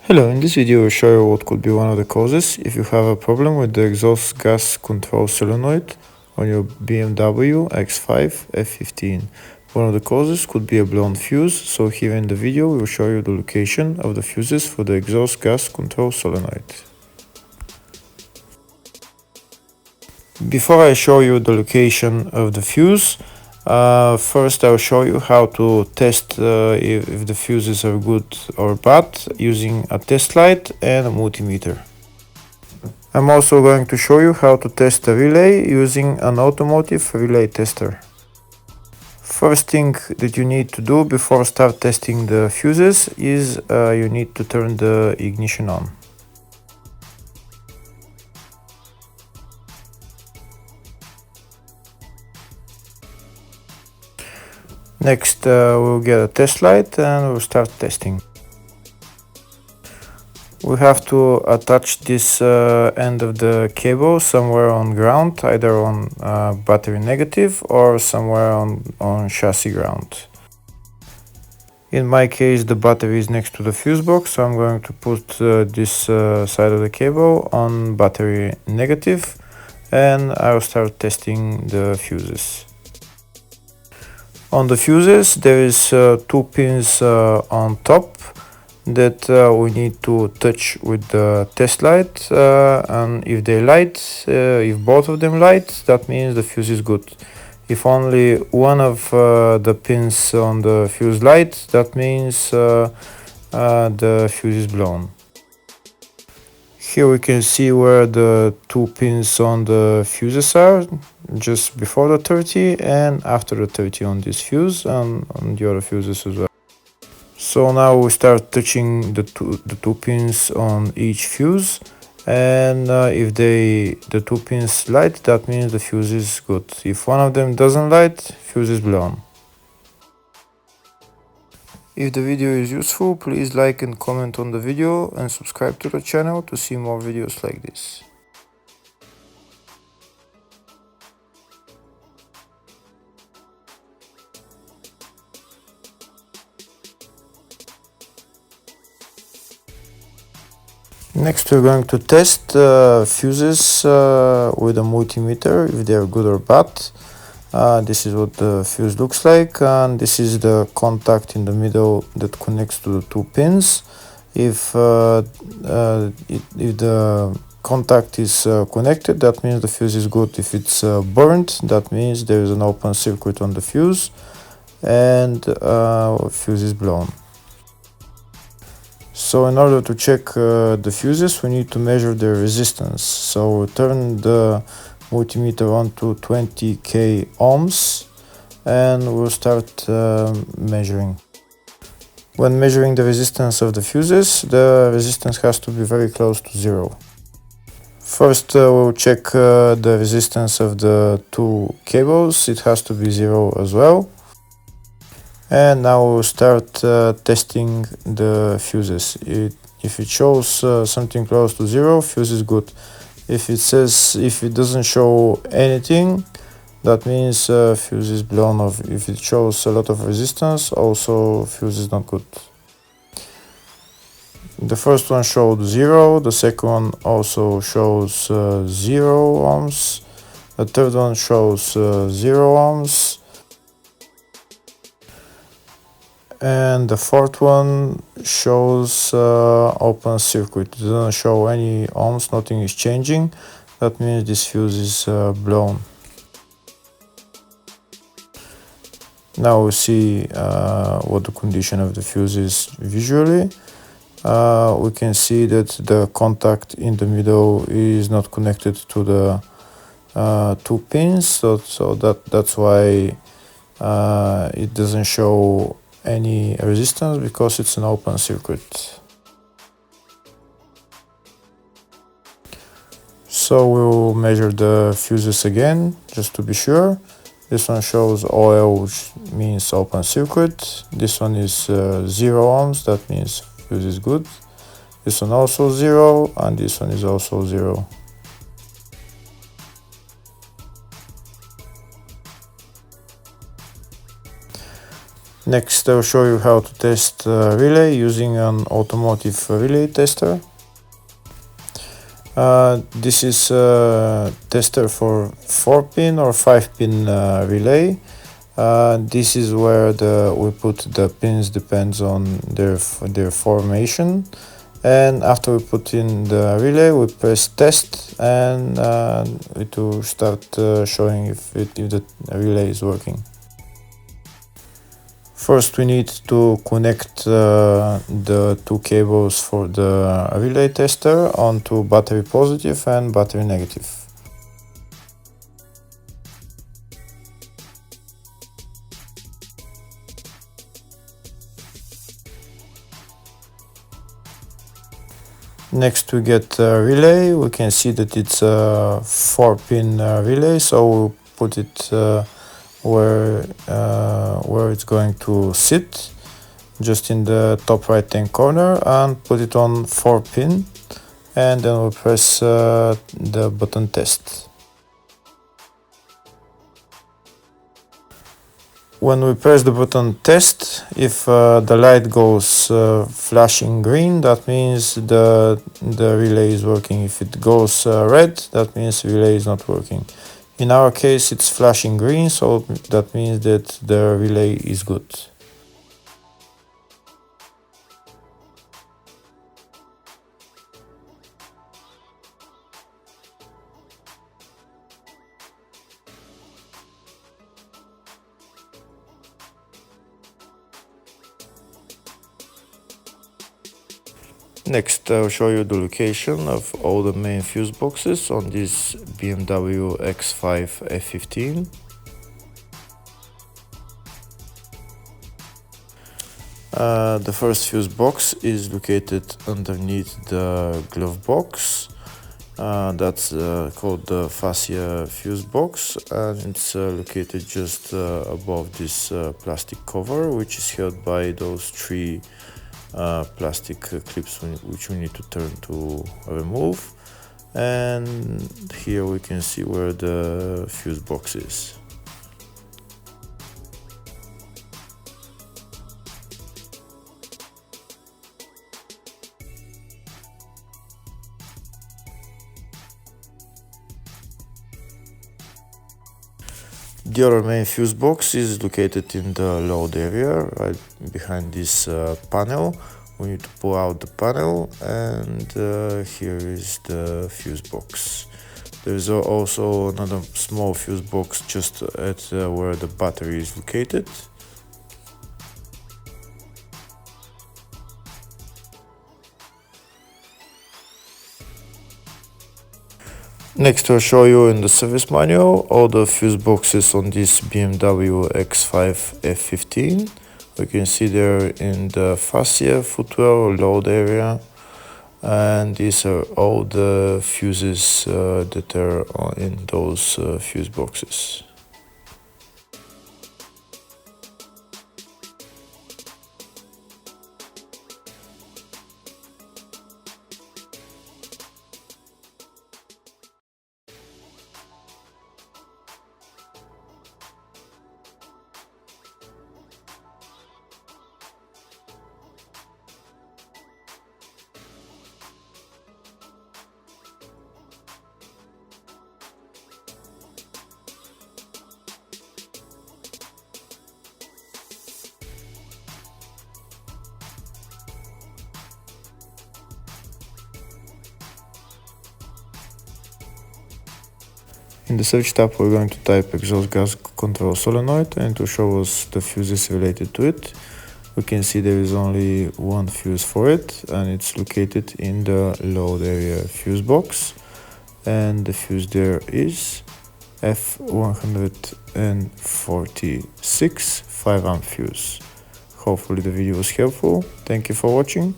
Hello, in this video I'll show you what could be one of the causes if you have a problem with the exhaust gas control solenoid on your BMW X5 F15. One of the causes could be a blown fuse, so here in the video we will show you the location of the fuses for the exhaust gas control solenoid. Before I show you the location of the fuse, first I'll show you how to test if the fuses are good or bad using a test light and a multimeter. I'm also going to show you how to test a relay using an automotive relay tester. First thing that you need to do before start testing the fuses is you need to turn the ignition on. Next we'll get a test light and we'll start testing. We have to attach this end of the cable somewhere on ground, either on battery negative or somewhere on chassis ground. In my case the battery is next to the fuse box, so I'm going to put this side of the cable on battery negative and I'll start testing the fuses. On the fuses there is two pins on top that we need to touch with the test light, and if they light, if both of them light, that means the fuse is good. If only one of the pins on the fuse light, that means the fuse is blown. Here we can see where the two pins on the fuses are, just before the 30 and after the 30 on this fuse and on the other fuses as well. So now we start touching the two pins on each fuse, and if the two pins light, that means the fuse is good. If one of them doesn't light, fuse is blown. If the video is useful, please like and comment on the video and subscribe to the channel to see more videos like this. Next we're going to test fuses with a multimeter, if they are good or bad. This is what the fuse looks like, and this is the contact in the middle that connects to the two pins. If the contact is connected, that means the fuse is good. If it's burnt, that means there is an open circuit on the fuse and fuse is blown. So in order to check the fuses, we need to measure their resistance. So we turn the multimeter on to 20k ohms and we'll start measuring. When measuring the resistance of the fuses, the resistance has to be very close to zero. First we'll check the resistance of the two cables. It has to be zero as well. And now we'll start testing the fuses. If it shows something close to zero, fuse is good. If it doesn't show anything, that means fuse is blown off. If it shows a lot of resistance, also fuse is not good. The first one showed 0, the second one also shows 0 ohms, the third one shows 0 ohms, and the fourth one shows open circuit. It doesn't show any ohms, nothing is changing. That means this fuse is blown. Now we see what the condition of the fuse is visually. We can see that the contact in the middle is not connected to the two pins, so that's why it doesn't show any resistance, because it's an open circuit. So we'll measure the fuses again just to be sure. This one shows OL, which means open circuit. This one is 0 ohms, that means fuse is good. This one also 0, and this one is also 0. Next, I'll show you how to test relay using an automotive relay tester. This is a tester for 4-pin or 5-pin relay. This is where we put the pins, depends on their formation. And after we put in the relay, we press test, and it will start showing if the relay is working. First, we need to connect the two cables for the relay tester onto battery positive and battery negative. Next, we get a relay. We can see that it's a 4-pin relay, so we'll put it where it's going to sit, just in the top right hand corner, and put it on 4-pin, and then we'll press the button test. When we press the button test, if the light goes flashing green, that means the relay is working. If it goes red, that means the relay is not working. In our case, it's flashing green, so that means that the relay is good. Next, I'll show you the location of all the main fuse boxes on this BMW X5 F15. The first fuse box is located underneath the glove box. That's called the fascia fuse box, and it's located just above this plastic cover, which is held by those three plastic clips which we need to turn to remove. And here we can see where the fuse box is. The other main fuse box is located in the load area, right behind this panel. We need to pull out the panel, and here is the fuse box. There is also another small fuse box just at where the battery is located. Next, I'll show you in the service manual all the fuse boxes on this BMW X5 F15. We can see there in the fascia, footwell, load area, and these are all the fuses that are in those fuse boxes. In the search tab, we're going to type exhaust gas control solenoid, and to show us the fuses related to it, we can see there is only one fuse for it, and it's located in the load area fuse box, and the fuse there is F146 5 amp fuse. Hopefully the video was helpful. Thank you for watching.